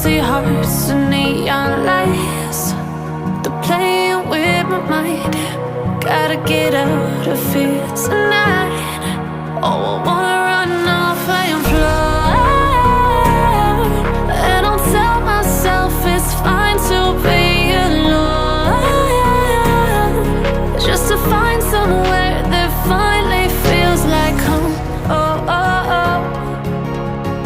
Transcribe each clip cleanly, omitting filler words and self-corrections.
Empty hearts and neon lights, they're playing with my mind. Gotta get out of here tonight. Oh, I wanna run off and fly, and I'll tell myself it's fine to be alone, just to find somewhere that finally feels like home. Oh, oh, oh.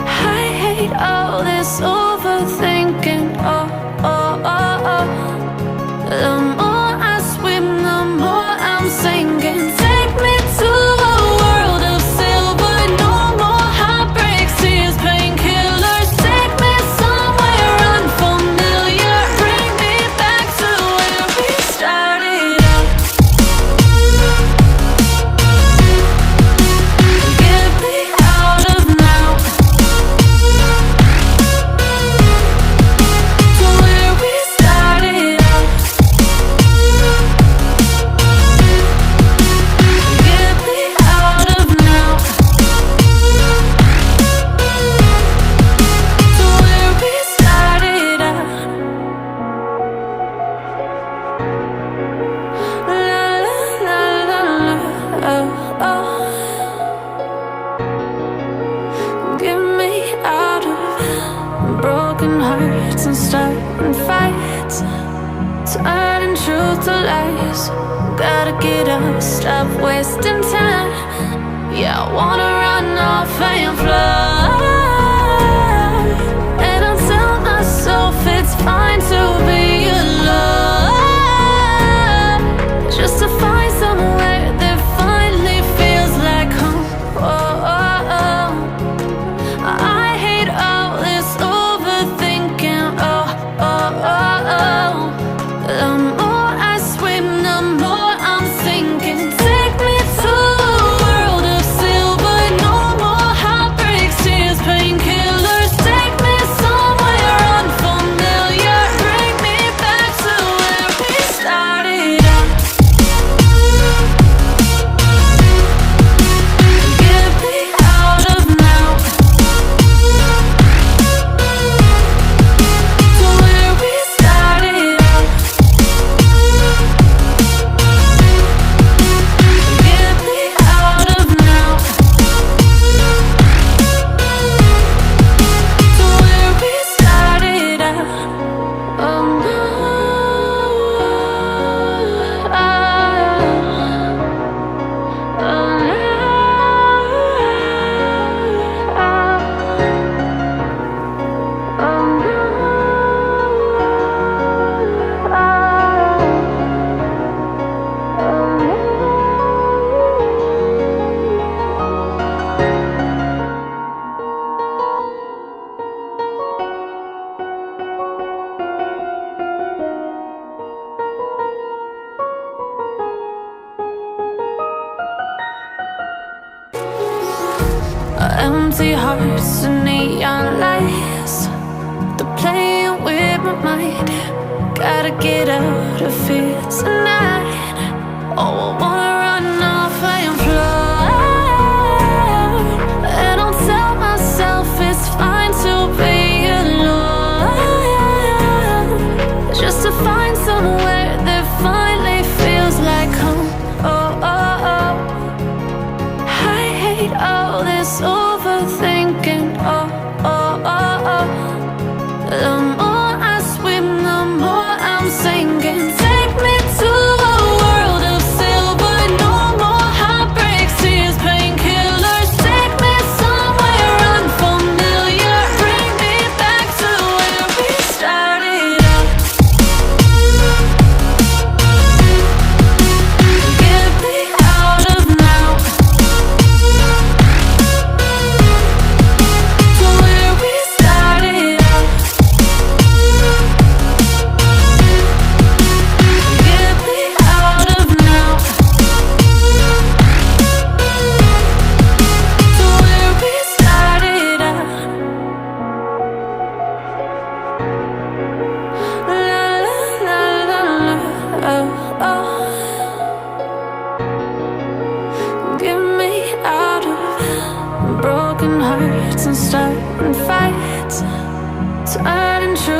I hate all this overthinking. Oh, oh, oh, oh. The more I swim, the more I'm sinking. Take me to a world of silver. No more heartbreaks, tears, painkillers. Take me somewhere unfamiliar. Bring me back to where we started out. Get me out of now, to where we started out. Get me out of now, to where we started out. La la la la la, oh, oh. Get me out of broken hearts and starting fights, turning truth to lies. Gotta get up, stop wasting time. Yeah, I wanna run off and fly, and I'll tell myself it's fine to be alone, just to find somewhere that finally feels like home. Oh, oh, oh. I hate all this overthinking. Oh, oh, oh, oh. The more I swim, the more I'm sinking. Take me to a world of silver. No more heartbreaks, tears, painkillers. Take me somewhere unfamiliar. Bring me back to where we started out. Get me out of now, to where we started out. Get me out of now, to where we started out. Oh no, oh empty hearts and neon lights, they're playing with my mind. Gotta get out of here tonight. Oh, I wanna run off and fly, and I'll tell myself it's fine to be alone, just to find somewhere that finally feels like home. Oh, oh, oh. I hate all this overthinking. Oh, oh, oh, oh. The more I swim, the more I'm sinking. Take me to a world of silver.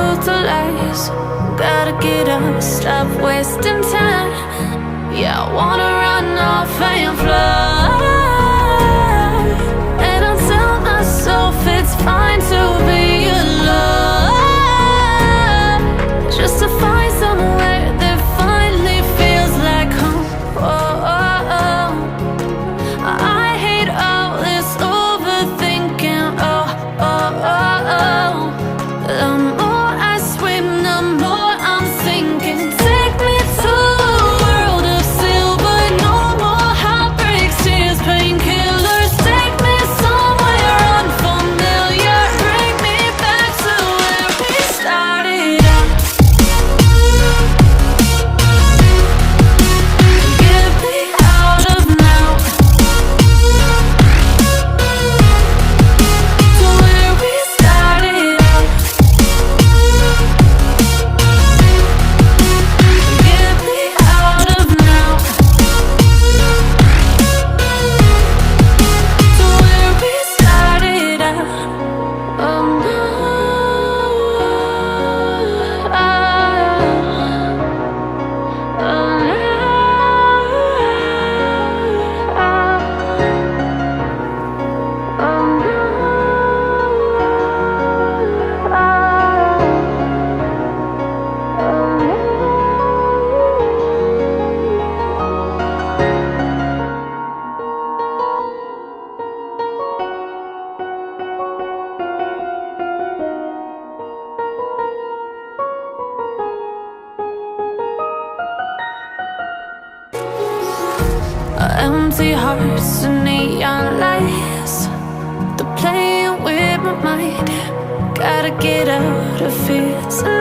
truth to lies. Gotta get up, stop wasting time. Yeah, I wanna run off and fly. And I tell myself it's fine to be alone, just to find somewhere that finally feels like home. Oh, oh, oh. I hate all this overthinking. Oh, oh, oh, oh. The more I swim, the more I'm sinking. Take me to a world of silver. No more heartbreaks, tears, painkillers. Take me somewhere unfamiliar. Bring me back to where we started out. Get me out of now, to where we started out. Get me out of now, to where we started out. Oh no, empty hearts and neon lights. They're playing with my mind. Gotta get out of here tonight.